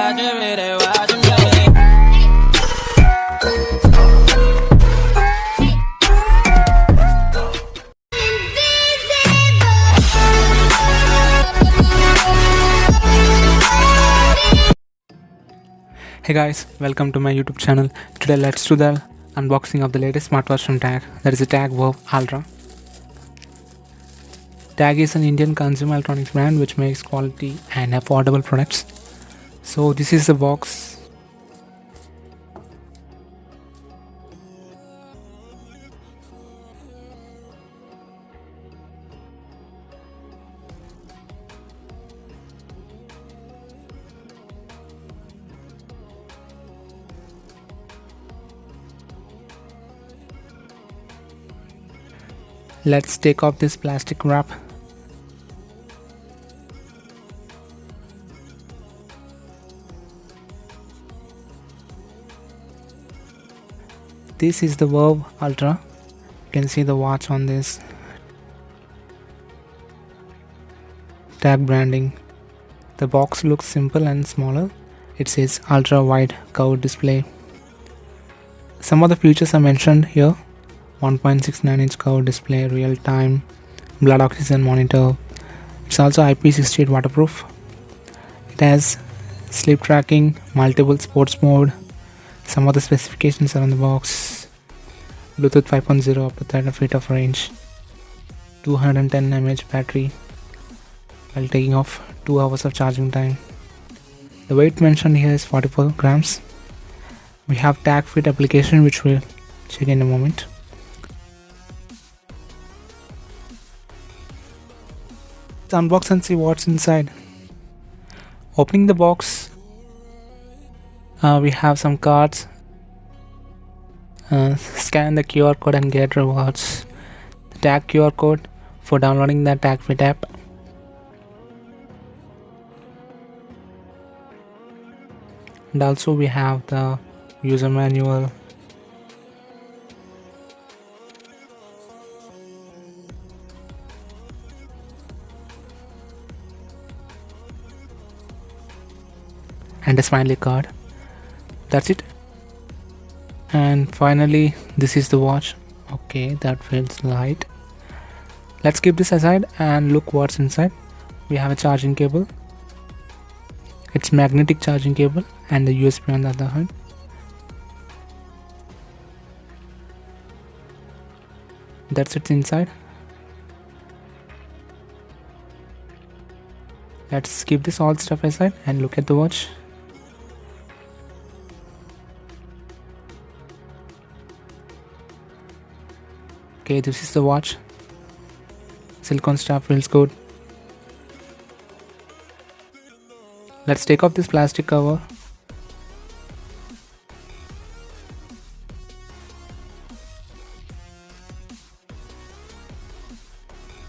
Hey guys, welcome to my YouTube channel. Today let's do the unboxing of the latest smartwatch from TAGG. That is the TAGG Verve Ultra. TAGG is an Indian consumer electronics brand which makes quality and affordable products. So this is the box. Let's take off this plastic wrap. This is the Verve Ultra. You can see the watch on this. TAGG branding. The box looks simple and smaller. It says Ultrawide curved display. Some of the features are mentioned here. 1.69-inch curved display, real-time blood oxygen monitor. It's also IP68 waterproof. It has sleep tracking, multiple sports mode. Some of the specifications are on the box. Bluetooth 5.0 up to 30 feet of range. 210 mAh battery while taking off 2 hours of charging time. The weight mentioned here is 44 grams. We have TAGG Fit application which we'll check in a moment. Let's unbox and see what's inside. Opening the box, we have some cards. Scan the QR code and get rewards. The TAGG QR code for downloading the TAGG Fit app. And also we have the user manual. And a smiley card. That's it. And finally, this is the watch. Okay, that feels light. Let's keep this aside and look what's inside. We have a charging cable. It's magnetic charging cable and the USB on the other hand. That's it inside. Let's keep this all stuff aside and look at the watch. Okay, this is the watch. Silicone strap feels good. Let's take off this plastic cover.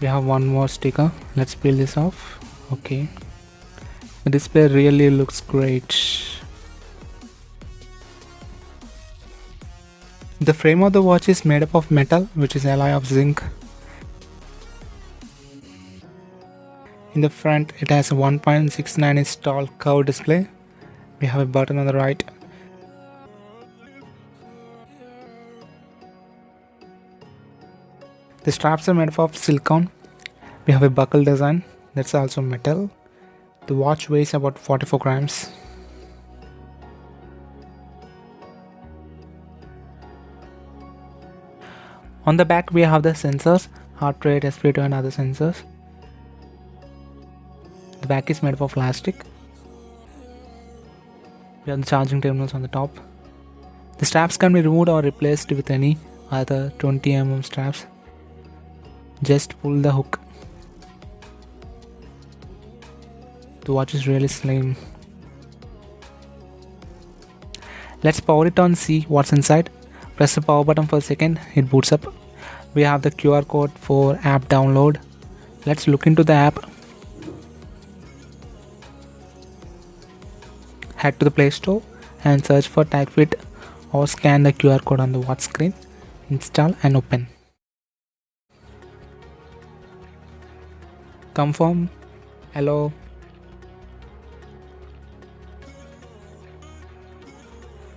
We have one more sticker. Let's peel this off. Okay. The display really looks great. The frame of the watch is made up of metal, which is alloy of zinc. In the front, it has a 1.69-inch tall curved display. We have a button on the right. The straps are made of silicone. We have a buckle design that's also metal. The watch weighs about 44 grams. On the back we have the sensors, heart rate, Spo2 and other sensors. The back is made of plastic. We have the charging terminals on the top. The straps can be removed or replaced with any other 20mm straps. Just pull the hook. The watch is really slim. Let's power it on, see what's inside. Press the power button for a second, it boots up. We have the QR code for app download. Let's look into the app. Head to the Play Store and search for TAGG Fit or scan the QR code on the watch screen. Install and open. Confirm. Hello.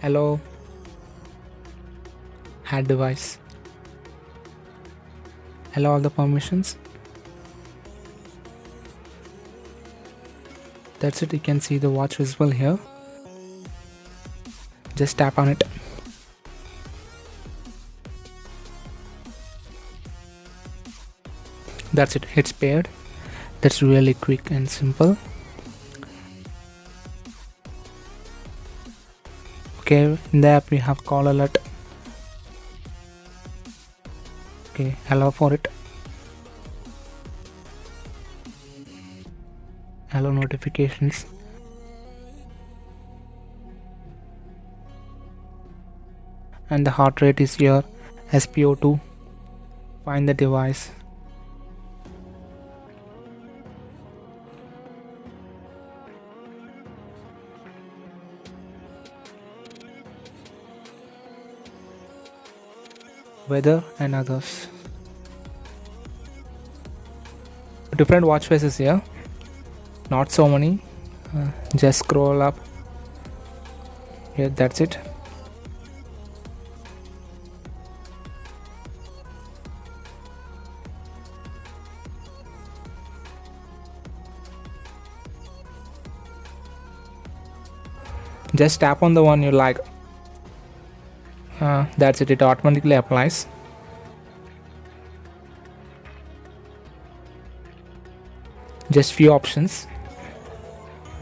Allow add device. Allow all the permissions. That's it, you can see the watch visible here. Just tap on it. That's it, it's paired. That's really quick and simple. Okay, in the app we have call alert. Okay, allow for it. Allow notifications. And the heart rate is here. Spo2. Find the device. Weather and others. Different watch faces here. Not so many. Just scroll up. Here, that's it. Just tap on the one you like. That's it, it automatically applies. Just few options.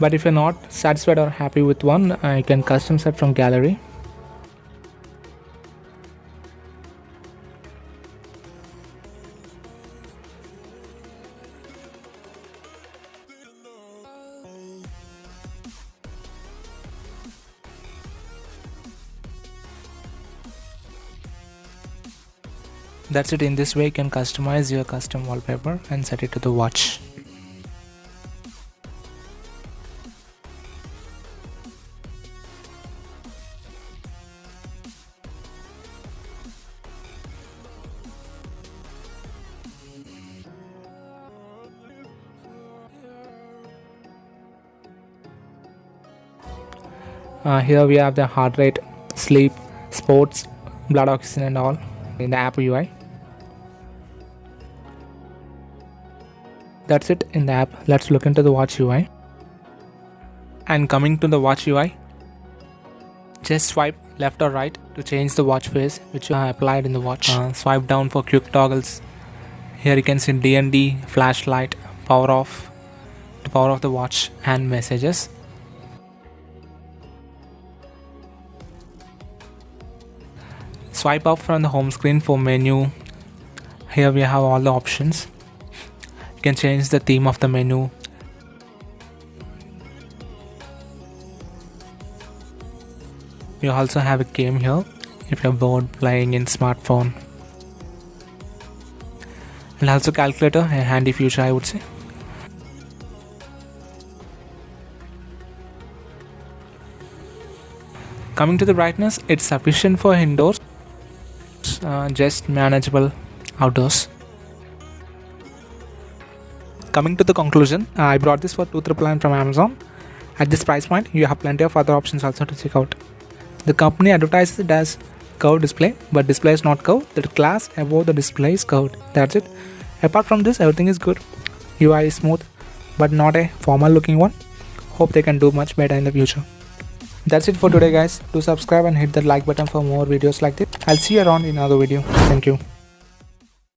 But if you're not satisfied or happy with one, you can custom set from gallery. That's it, in this way you can customize your custom wallpaper and set it to the watch. Here we have the heart rate, sleep, sports, blood oxygen and all in the app UI. That's it in the app. Let's look into the watch UI. And coming to the watch UI, just swipe left or right to change the watch face which you have applied in the watch. Swipe down for quick toggles. Here you can see D&D, flashlight, power off, the power of the watch and messages. Swipe up from the home screen for menu. Here we have all the options. You can change the theme of the menu. You also have a game here if you're bored playing in smartphone. And also calculator, a handy feature I would say. Coming to the brightness, it's sufficient for indoors, just manageable outdoors. Coming to the conclusion, I brought this for 299 from Amazon. At this price point, you have plenty of other options also to check out. The company advertises it as curved display, but display is not curved. The glass above the display is curved. That's it. Apart from this, everything is good. UI is smooth, but not a formal looking one. Hope they can do much better in the future. That's it for today guys. Do subscribe and hit the like button for more videos like this. I'll see you around in another video. Thank you.